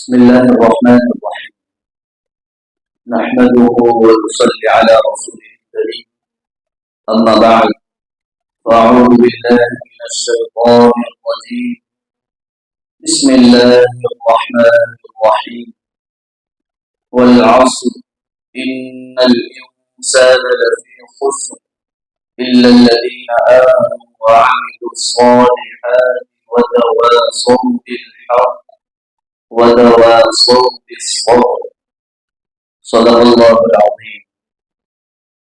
بسم الله الرحمن الرحيم. نحمده ونصلي على رسوله الكريم. أما بعد، فأعوذ بالله من الشيطان الرجيم. بسم الله الرحمن الرحيم. والعصر إن الإنسان لفي خسر إلا الذين آمنوا وعملوا الصالحات وتواصوا بالحق وتواصوا بالصبر. صدق الله العظيم.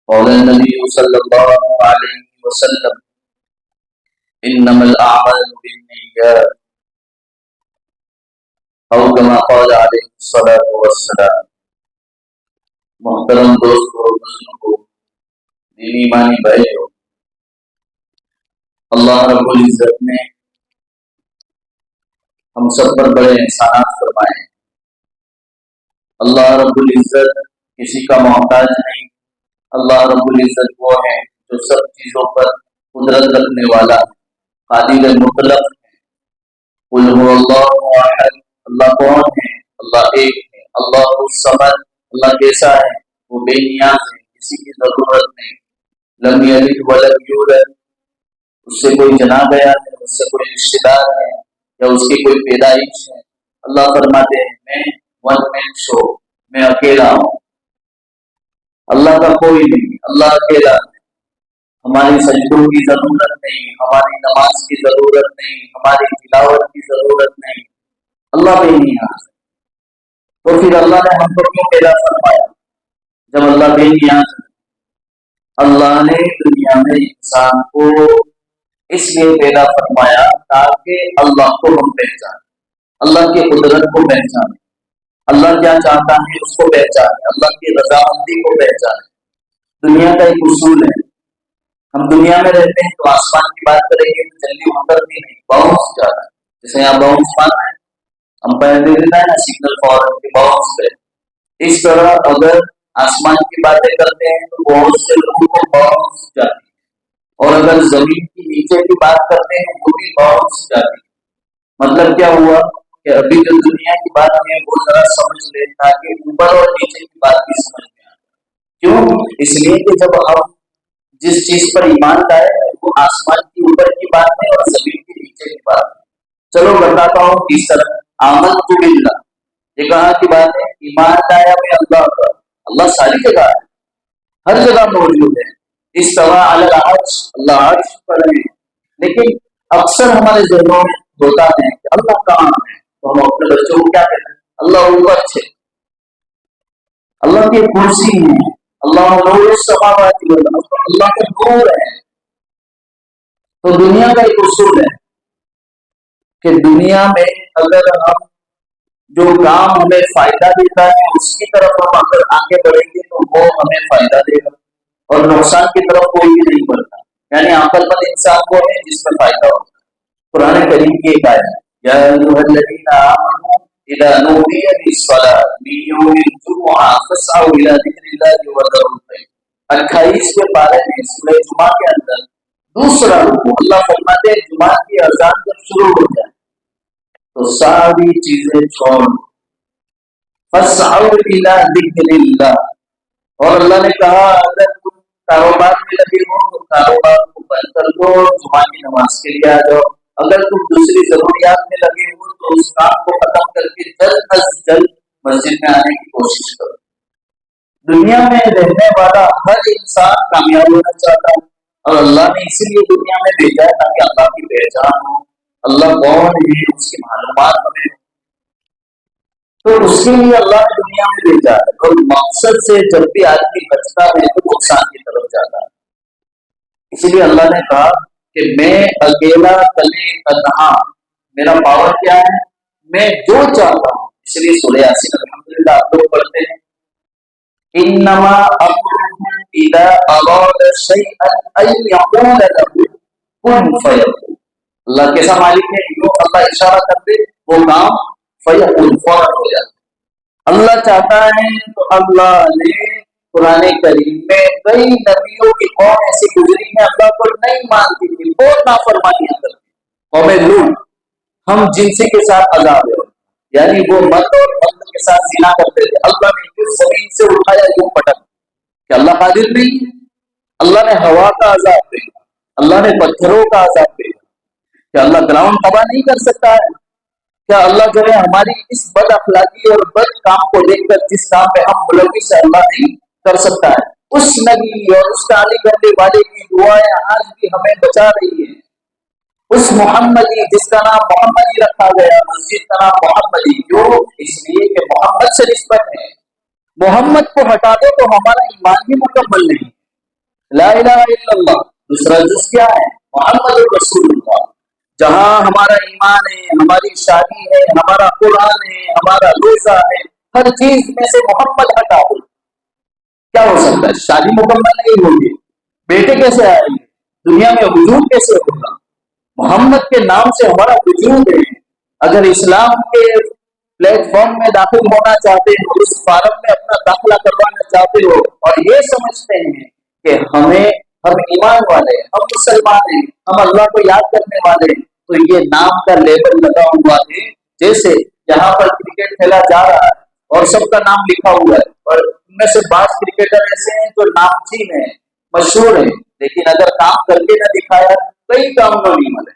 قال النبي صلى الله عليه وسلم: إنما الأعمال بالنيات، أو كما قال عليه الصلاة والسلام. محترم دوستو اور بزرگوں، دینی ایمانی بھائیو، اللہ رب العزت نے ہم سب پر بڑے احسانات فرمائے ہیں۔ اللہ رب العزت کسی کا محتاج نہیں۔ اللہ رب العزت وہ ہے جو سب چیزوں پر قدرت رکھنے والا ہے، قادر مطلق ہے۔ قل هو اللہ احد، اللہ کون ہے؟ اللہ ایک ہے۔ اللہ الصمد، اللہ کیسا ہے؟ وہ بے نیاز ہے، کسی کی ضرورت نہیں۔ لم یلد ولم یولد، اس سے کوئی جنا گیا ہے، اس سے کوئی رشتہ دار ہے یا اس کی کوئی پیدائش ہے۔ اللہ فرماتے ہیں میں ون مین شو، میں اکیلا ہوں، اللہ کا کوئی نہیں، اللہ اکیلا ہے۔ ہماری سجدوں کی ضرورت نہیں، ہماری نماز کی ضرورت نہیں، ہماری تلاوت کی ضرورت نہیں، اللہ بے نیاز ہے۔ تو پھر اللہ نے ہم کو کیوں پیدا فرمایا جب اللہ بے نیاز ہے؟ اللہ نے دنیا میں انسان کو اس لیے پیدا فرمایا تاکہ اللہ کو ہم پہچانیں، اللہ کی قدرت کو پہچانیں، اللہ کیا چاہتا ہے اس کو پہچانیں، اللہ کی رضامندی کو پہچانیں۔ دنیا کا ایک اصول ہے، ہم دنیا میں رہتے ہیں تو آسمان کی بات کریں گے تو جلدی اترتی نہیں، باؤنس جاتا ہے۔ جیسے یہاں باؤنس مارنا ہے، امپائر دے دیتا ہے نا سگنل فورن کے باؤنس پہ، اس طرح اگر آسمان کی باتیں کرتے ہیں تو بہت سے لوگوں کو باؤنس جاتی ہے، اور اگر زمین کی نیچے کی بات کرتے ہیں تو بھی باؤنس جاتی ہے۔ مطلب کیا ہوا کہ ابھی جو دنیا کی بات ہے وہ ذرا سمجھ لے تاکہ اوپر اور نیچے کی بات بھی سمجھ میں آئے۔ کیوں؟ اس لیے کہ جب ہم جس چیز پر ایمان لائے وہ آسمان کی اوپر کی بات ہے اور زمین کے نیچے کی بات ہے۔ چلو بتاتا ہوں کس طرح۔ آمنت باللہ، یہ کہاں کی بات ہے؟ ایمان لایا میں اللہ پر۔ اللہ ساری جگہ ہے، ہر جگہ موجود ہے۔ استویٰ علی العرش، اللہ عرش پر ہے، لیکن اکثر ہمارے ذہنوں میں ہوتا ہے کہ اللہ کہاں ہے، تو ہم اپنے بچوں کو کیا کہتے ہیں؟ اللہ اوپر ہے، اللہ کی کرسی ہے، اللہ نور السماوات والارض، اللہ کا نور ہے۔ تو دنیا کا ایک اصول ہے کہ دنیا میں اگر ہم جو کام ہمیں فائدہ دیتا ہے اس کی طرف ہم اگر آگے بڑھیں گے تو وہ ہمیں فائدہ دے گا، اور نقصان کی طرف کوئی بھی نہیں بڑھتا۔ یعنی عقل مند انسان وہ ہے جس میں فائدہ ہوتا ہے۔ قرآن کریم کی ایک آیت ہے، یا ایھا الذین آمنوا اذا نودی للصلاۃ من یوم الجمعہ فاسعوا الی ذکر اللہ وذروا البیع۔ 28 کے پارے میں سورہ جمعہ کے اندر دوسرا رکوع، اللہ فرماتے ہیں جمعہ کی اذان جب شروع ہو جائے تو ساری چیزیں چھوڑ فاسعوا الی ذکر اللہ، اور اللہ نے کہا اگر تم کاروبار میں لگے ہو تو کاروبار کو بند کر دو، جمعہ کی نماز کے لیے آ جاؤ۔ اگر تم دوسری ضروریات میں لگے ہو تو اس کام کو ختم کر کے جلد از جلد مسجد میں آنے کی کوشش کرو۔ دنیا میں رہنے والا ہر انسان کامیاب ہونا چاہتا ہے، اور اللہ نے اسی لیے دنیا میں بھیجا ہے تاکہ اللہ کی پہچان ہو، اللہ کون ہے اس کی معلومات ہمیں، تو اس کے لیے اللہ نے دنیا میں بھیجا ہے۔ اور مقصد سے جب بھی آدمی بچتا ہے تو نقصان کی طرف جاتا ہے۔ اسی لیے اللہ نے کہا کہ میں اکیلا تلے تنہا، میرا پاور کیا ہے؟ میں جو چاہتا ہوں۔ اس لیے سورہ یاسین الحمدللہ آپ لوگ پڑھتے ہیں، انما امرہ اذا اراد شیئا ان یقول له کن فیکون۔ اللہ کیسا مالک ہے؟ جو اللہ اشارہ کر دے وہ کام فیکون، فوراً ہو جاتا ہے۔ اللہ چاہتا ہے تو اللہ نے قرآن کریم میں کئی نبیوں کی قوم ایسی گزری ہے اللہ کو نہیں مانتی تھی، بہت نافرمانیاں کرتی۔ قوم لوط، ہم جنسی کے ساتھ عذاب ہے، یعنی وہ مرد اور مرد کے ساتھ زنا کرتے تھے، اللہ نے اس زمین سے اٹھایا یوں پٹک کہ اللہ قادر نہیں ہے؟ اللہ نے ہوا کا عذاب دیا، اللہ نے پتھروں کا عذاب دیا، کیا اللہ گراؤنڈ تباہ نہیں کر سکتا ہے؟ کیا اللہ جو ہے ہماری اس بد اخلاقی اور بد کام کو دیکھ کر جس کام پہ ہم ملوث ہے اللہ نہیں کر سکتا ہے؟ اس نبی اور اس تعلیم کرنے والے کی دعائیں آج بھی ہمیں بچا رہی ہیں۔ اس محمدی جس کا نام محمدی رکھا گیا، مسجد کا نام محمدی، کیوں؟ اس لیے کہ محمد سے نسبت ہے۔ محمد کو ہٹا دو تو ہمارا ایمان بھی مکمل نہیں۔ لا الہ الا اللہ دوسرا جز کیا ہے؟ محمد رسول اللہ۔ جہاں ہمارا ایمان ہے، ہماری شادی ہے، ہمارا قرآن ہے، ہمارا روزہ ہے، ہر چیز میں سے محمد ہٹا دو، کیا ہو سکتا ہے؟ شادی مکمل نہیں ہوگی، بیٹے کیسے آئیں گے، دنیا میں وجود کیسے ہوگا؟ محمد کے نام سے ہمارا وجود ہے۔ اگر اسلام کے پلیٹ فارم میں داخل ہونا چاہتے ہو، اس فارم میں اپنا داخلہ کروانا چاہتے ہو اور یہ سمجھتے ہیں کہ ہم ایمان والے، ہم مسلمان ہیں، ہم اللہ کو یاد کرنے والے ہیں، تو یہ نام کا لیبل لگا ہوا ہے۔ جیسے یہاں پر کرکٹ کھیلا جا رہا ہے اور سب کا نام لکھا ہوا ہے، اور ان میں سے بعض کرکٹر ایسے ہیں جو نامچین ہیں، مشہور ہیں، لیکن اگر کام کر کے نہ دکھایا کئی کام کو نہیں ملے۔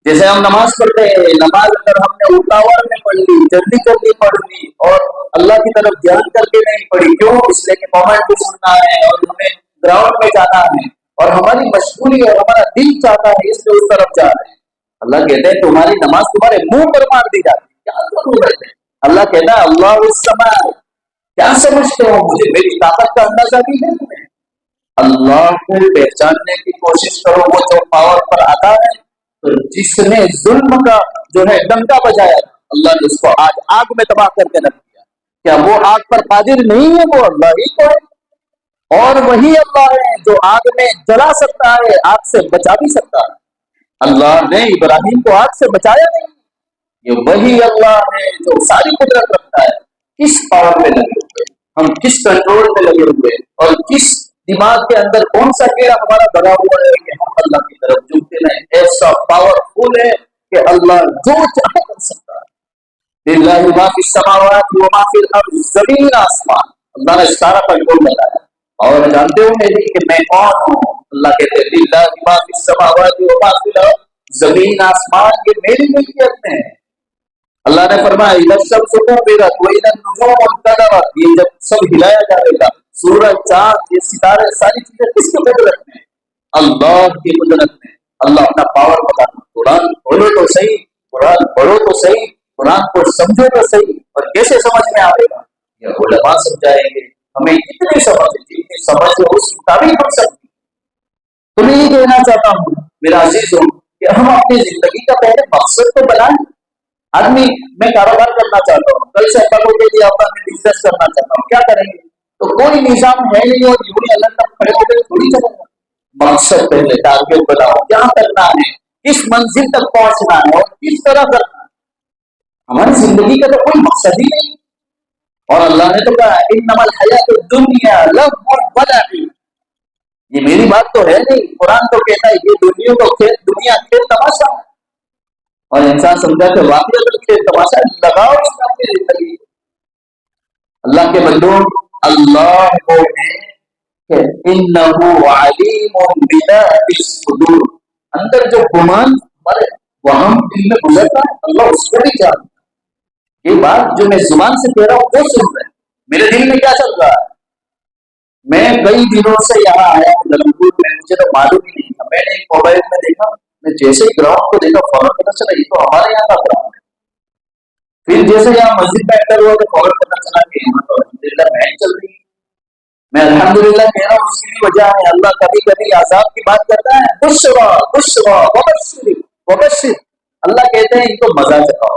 جیسے ہم نماز پڑھتے ہیں، نماز اگر ہم نے اٹھاور میں پڑھ لی، جلدی جلدی پڑھ لی اور اللہ کی طرف دھیان کر کے نہیں پڑھی، کیوں؟ اس لیے کہ مومنٹ کو سننا ہے اور ہمیں گراؤنڈ میں جانا ہے اور ہماری مشغولی اور ہمارا دل چاہتا ہے اس لیے اس طرف جا رہے ہیں۔ اللہ کہتے ہیں تمہاری نماز تمہارے منہ پر مار دی جاتی ہے، کیا ضرورت ہے؟ اللہ کہتا ہے اللہ السماء، کیا سمجھتے ہو مجھے؟ میری طاقت کا اندازہ بھی ہے تمہیں؟ اللہ کو پہچاننے کی کوشش کرو، وہ جو پاور پر آتا ہے، تو جس نے ظلم کا جو ہے ڈنکا بجایا اللہ نے اس کو آج آگ میں تباہ کر کے رکھ دیا۔ کیا وہ آگ پر قادر نہیں ہے؟ وہ اللہ ہی کو ہے، اور وہی اللہ ہے جو آگ میں جلا سکتا ہے، آگ سے بچا بھی سکتا ہے۔ اللہ نے ابراہیم کو آگ سے بچایا نہیں، یہ وہی اللہ ہے جو ساری قدرت رکھتا ہے۔ کس پاور میں لگے ہوئے، ہم کس کنٹرول میں لگے ہوئے، اور کس دماغ کے اندر کون سا کیڑا ہمارا بنا ہوا ہے کہ ہم اللہ کی طرف جھکتے نہیں؟ ایسا پاورفل ہے کہ اللہ جو چاہے کر سکتا ہے۔ للہ ما فی السماوات و ما فی الارض، زمین آسمان اللہ نے سارا کنٹرول بتایا۔ اور جانتے ہو میری کہ میں کون ہوں؟ اللہ کہتے ہیں للہ ما فی السماوات و ما فی الارض، زمین آسمان یہ میری ملکیت میں ہے۔ اللہ نے فرمایا اذا الشمس كورت واذا النجوم انكدرت، یہ جب سب ہلایا جائے گا، سورج چاند یہ ستارے ساری چیزیں کس کی قدرت میں؟ اللہ کی قدرت میں۔ اللہ اپنا پاور بتانا، قرآن پڑھو تو صحیح، قرآن پڑھو تو صحیح، قرآن کو سمجھو تو صحیح، اور کیسے سمجھ میں آئے گا؟ یہ علماء سمجھائیں گے ہمیں، کتنی سمجھ جتنی سمجھ ہے اس مطابق ہم سکتے۔ تو میں یہ کہنا چاہتا ہوں میرا عزیز ہوں کہ ہم اپنی زندگی کا پہلے مقصد تو بنائیں۔ آدمی میں کاروبار کرنا چاہتا ہوں، کل سے اللہ کو کہہ دیا میں بزنس کرنا چاہتا ہوں، کیا کریں گے؟ تو کوئی نظام ہے نہیں اور یوں ہی اللہ تک کھڑے ہو گئے تھوڑی چلے گا۔ مقصد پہلے ٹارگیٹ بناؤ، کیا کرنا ہے، کس منزل تک پہنچنا ہے اور کس طرح کرنا ہے۔ ہماری زندگی کا تو کوئی مقصد ہی نہیں، اور اللہ نے تو کہا انما الحیات الدنیا لعب و لعب، یہ میری بات تو ہے نہیں، قرآن تو کہتا ہے یہ دنیا کھیل تماشا، اور انسان سمجھا کہ واقعی اگر کھیل تماشا لگاؤ اس کا اپنی زندگی۔ اللہ کے بندوں، اللہ کو ہے کہ انہ علیم بذات الصدور، اندر جو گمان ہمارے وہم دل میں گزرتا ہے اللہ اس کو بھی جانتا ہے۔ یہ بات جو میں زبان سے کہہ رہا ہوں وہ سن رہے ہیں، میرے دل میں کیا چل رہا ہے۔ میں کئی دنوں سے یہاں آیا ہوں للمپور میں، مجھے تو معلوم ہی نہیں تھا، میں نے ایک موبائل میں دیکھا، میں جیسے ہی گراؤنڈ کو دیکھا فوراً پتا چلا یہ تو ہمارے یہاں کا گراؤنڈ ہے۔ پھر جیسے یہاں مسجد میں انٹر ہوا تو فوراً پتا چلا کہ یہاں تو الحمدللہ میچ چل رہی ہے۔ میں الحمدللہ کہہ رہا ہوں، اس کی بھی وجہ ہے اللہ کبھی کبھی عذاب کی بات کرتا ہے، بشرا بشرا وبشر وبشر، اللہ کہتے ہیں ان کو مزہ چکھاؤ۔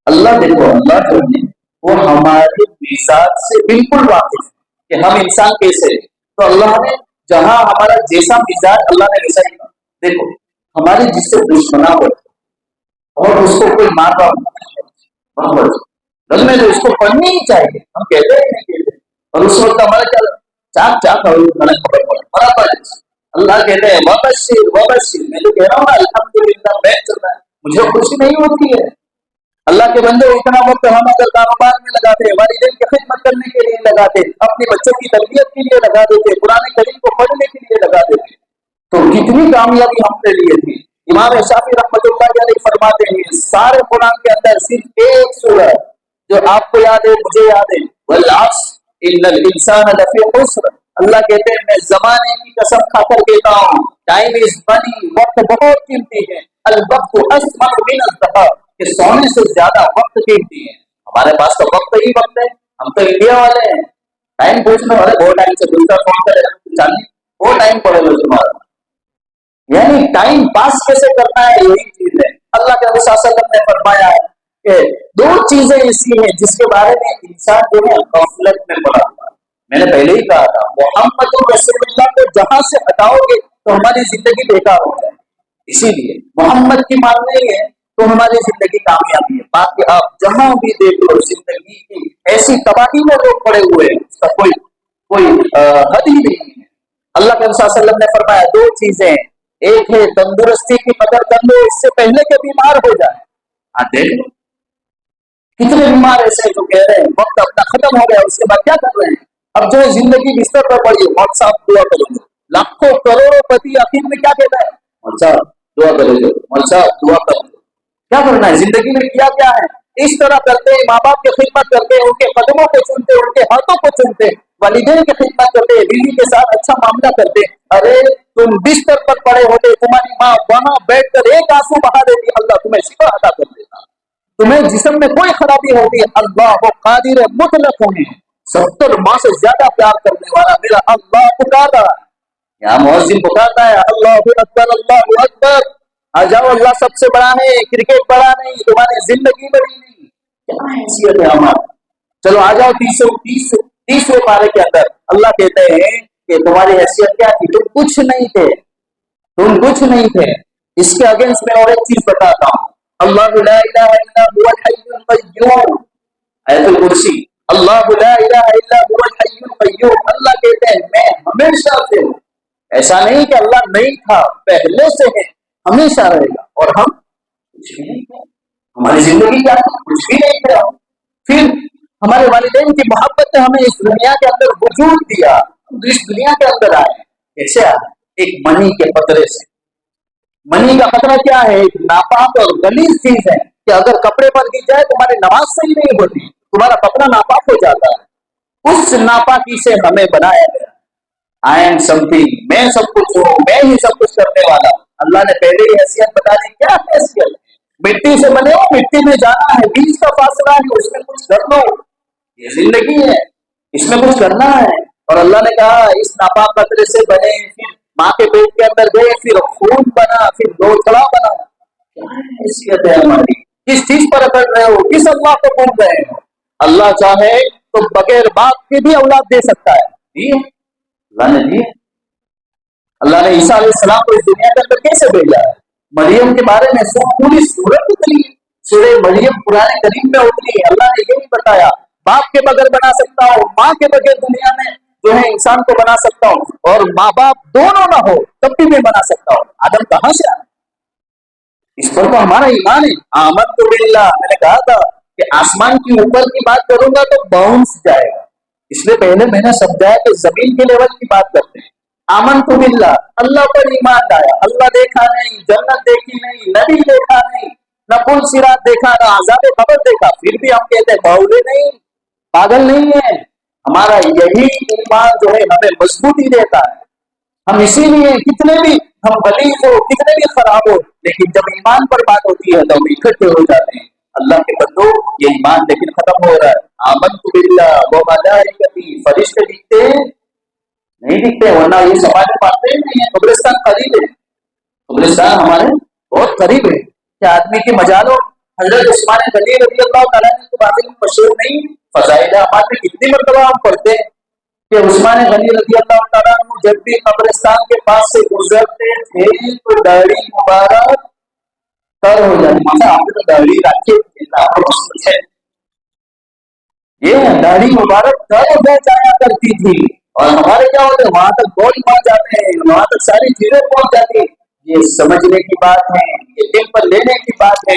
اللہ دیکھو، اللہ جو ہے وہ ہمارے مزاج سے بالکل واقف ہے کہ ہم انسان کیسے ہیں، تو اللہ نے جہاں ہمارا جیسا مزاج اللہ نے ویسا ہی کہا۔ دیکھو ہماری جس سے دشمنا ہو اور اس کو کوئی مار رہا ہو گل میں تو اس کو پڑھنی ہی چاہیے، ہم کہتے ہیں نہیں کہتے، اور اس وقت ہمارا کیا چاک چاک برابر۔ اللہ کہتے ہیں وبشر وبشر، میں تو کہہ رہا ہوں نا الحمدللہ میچ چل رہا ہے، مجھے خوشی نہیں ہوتی ہے، اللہ کے بندے اتنا وقت ہم اگر کاروبار میں لگاتے، والدین کی خدمت کرنے کے لیے لگاتے، اپنے بچوں کی تربیت کے لیے لگا دیتے، قرآن کریم کو پڑھنے کے لیے لگا دیتے، تو کتنی کامیابی ہم کے لیے تھی۔ امام شافعی رحمۃ اللہ علیہ فرماتے ہیں سارے قرآن کے اندر صرف ایک سورہ جو آپ کو یاد ہے مجھے یاد ہے، والعصر ان الانسان لفی خسر، اللہ کہتے ہیں میں زمانے کی قسم کھا کر کہتا ہوں ٹائم از منی، وقت بہت قیمتی ہے، الوقت اثمن من الذهب، کہ سونے سے زیادہ وقت قیمتی ہے۔ ہمارے پاس تو وقت ہی وقت ہے، ہم تو انڈیا والے ہیں، ٹائم پوچھنے والے بہت ٹائم سے دوسرا فون کرے چالیس وہ ٹائم پڑے گا تمہارا، یعنی ٹائم پاس کیسے کرنا ہے یہی چیز ہے۔ اللہ کے نبی صلی اللہ علیہ وسلم نے فرمایا ہے کہ دو چیزیں ایسی ہیں جس کے بارے میں انسان جو ہے غفلت میں پڑا ہوا ہے۔ میں نے پہلے ہی کہا تھا محمد رسول اللہ کو جہاں سے ہٹاؤ گے تو ہماری زندگی بیکار ہو جائے، اسی لیے محمد کی ماننے ہیں تو ہماری زندگی کامیابی ہے۔ باقی آپ جہاں بھی دیکھ لو زندگی کی ایسی تباہی میں لوگ پڑے ہوئے ہیں، اس کا کوئی حد ہی نہیں ہے۔ اللہ کے رسول صلی اللہ علیہ وسلم نے فرمایا دو چیزیں، ایک ہے تندرستی کی قدر کر لو اس سے پہلے کہ بیمار ہو جائے۔ ہاں دیکھ لو کتنے بیمار ایسے جو کہہ رہے ہیں وقت اپنا ختم ہو گیا اس کے بعد کیا کر رہے ہیں، اب جو ہے زندگی بستر پر پڑی ہے، موت صاحب دعا کرو گے، لاکھوں کروڑوں پتی آخر میں کیا کہتا ہے، موت صاحب دعا کرو گے، موت صاحب دعا کرو گے، کیا کرنا ہے زندگی میں کیا ہے، اس طرح کرتے ہیں، ماں باپ کی خدمت کرتے ہیں، ان کے قدموں کو چنتے، ان کے ہاتھوں کو چنتے، والدین کی خدمت کرتے، بیوی کے ساتھ اچھا معاملہ کرتے۔ ارے تم بستر پر پڑے ہوتے، تمہاری ماں وہاں بیٹھ کر ایک آنسو بہا دیتی، اللہ تمہیں شفا عطا کر دیتا، تمہیں جسم میں کوئی خرابی ہوتی ہے، اللہ وہ قادر مطلق ہونے 70 ماہ سے زیادہ پیار کرنے والا میرا اللہ پکار رہا ہے، یہاں مؤذن پکارتا ہے اللہ اکبر اللہ اکبر، آ جاؤ اللہ سب سے بڑا ہے، کرکٹ بڑا نہیں، تمہاری زندگی بڑی نہیں، کیا حیثیت ہے ہماری، چلو آ جاؤ 30ویں پارے کے اندر اللہ کہتے ہیں کہ تمہاری حیثیت کیا تھی، تم کچھ نہیں تھے، تم کچھ نہیں تھے۔ اس کے اگینسٹ میں اور ایک چیز بتاتا ہوں، اللہ لا الہ الا هو الحی القیوم، آیت الکرسی، اللہ لا الہ الا هو الحی القیوم، اللہ کہتے ہیں میں ہمیشہ سے ہوں، ایسا نہیں کہ اللہ نہیں تھا، پہلے سے ہے، ہمیشہ رہے گا، اور ہم کچھ بھی نہیں تھے، ہماری زندگی کیا تھی، کچھ بھی نہیں تھے۔ پھر ہمارے والدین کی محبت نے ہمیں اس دنیا کے اندر وجود دیا، ہم اس دنیا کے اندر آئے، کیسے آئے، ایک منی کے قطرے سے۔ منی کا خطرہ کیا ہے، ایک ناپاک اور غلیظ چیز ہے کہ اگر کپڑے پر گر جائے تمہاری نماز صحیح نہیں ہوتی، تمہارا کپڑا ناپاک ہو جاتا ہے، اس ناپاکی سے ہمیں بنایا گیا۔ آئی ایم سم تھنگ، میں سب کچھ ہوں، میں ہی سب کچھ کرنے والا، اللہ نے پہلے ہی حیثیت بتا دی، کیا حیثیت، مٹی سے بنے ہو، مٹی میں جانا ہے، بیچ کا فاصلہ ہے، اس میں کچھ کر لو، یہ زندگی ہے، اس میں کچھ کرنا ہے۔ اور اللہ نے کہا اس ناپاک قطرے سے بنے، پھر ماں کے پیٹ کے اندر گئے، پھر خون بنا، پھر لوتھڑا بنا، کیا حیثیت ہے ہماری، کس چیز پر اکڑ رہے ہو، کس اللہ کو بھول رہے ہو، اللہ چاہے تو بغیر باپ کے بھی اولاد دے سکتا ہے، اللہ نے دی، اللہ نے عیسیٰ علیہ السلام کو اس دنیا کے اندر کیسے بھیجا ہے، مریم کے بارے میں پوری سورت اتری، سورہ مریم قرآن کریم میں اتری، اللہ نے یہ نہیں بتایا باپ کے بغیر بنا سکتا ہوں، ماں کے بغیر دنیا میں جو ہے انسان کو بنا سکتا ہوں، اور ماں باپ دونوں نہ ہو تب بھی میں بنا سکتا ہوں، آدم کہاں سے آیا، اس پر تو ہمارا ایمان ہے، آمنت باللہ، میں نے کہا تھا کہ آسمان کی اوپر کی بات کروں گا تو باؤنس جائے گا، اس لیے پہلے میں نے سمجھایا کہ زمین کے لیول کی بات کرتے ہیں، آمنت باللہ، اللہ پر ایمان لایا، اللہ دیکھا نہیں، جنت دیکھی نہیں، نبی دیکھا نہیں، نہ پل صراط دیکھا، نہ عذاب قبر دیکھا، پھر بھی ہم کہتے ہیں باولے نہیں، پاگل نہیں ہے، ہمارا یہی ایمان جو ہے ہمیں مضبوطی دیتا ہے، ہم اسی لیے کتنے بھی ہم غلیظ ہو، کتنے بھی خراب ہو، لیکن جب ایمان پر بات ہوتی ہے تو ہم اکٹھے ہو جاتے ہیں، اللہ کے بندو یہ ایمان لیکن ختم ہو رہا ہے، آمنت باللہ و ملائکتی، فرشتے دکھتے نہیں دکھتے، ورنہ یہ سماج میں پاتے ہی نہیں ہے، قبرستان قریب ہے، قبرستان ہمارے بہت قریب ہے، کیا آدمی کی مجالو، حضرت عثمان غنی رضی اللہ تعالیٰ کے بارے میں مشہور نہیں، فضائل اعمال میں کتنی مرتبہ ہم پڑھتے ہیں کہ عثمان غنی رضی اللہ تعالیٰ عنہ جب بھی قبرستان کے پاس سے گزرتے تھے تو داڑھی مبارک تر ہو جاتی، مطلب آپ نے تو داڑھی رکھے ہے، یہ داڑھی مبارک تر ہو جایا کرتی تھی، اور ہمارے کیا ہوتے ہیں وہاں تک گول پہنچ جاتے ہیں، وہاں تک ساری چیزیں پہنچ جاتی ہیں، یہ سمجھنے کی بات ہے، یہ دل پر لینے کی بات ہے،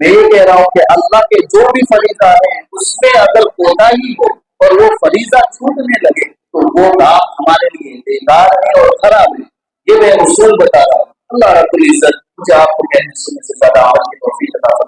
میں یہ کہہ رہا ہوں کہ اللہ کے جو بھی فریضہ ہیں اس میں اگر کوتاہی ہو اور وہ فریضہ چھوٹنے لگے تو وہ کام ہمارے لیے بیکار ہے اور خراب ہے. یہ میں اصول بتا رہا ہوں. اللہ رب العزت مجھے آپ کو کہنے سننے سے زیادہ عمل کی توفیق عطا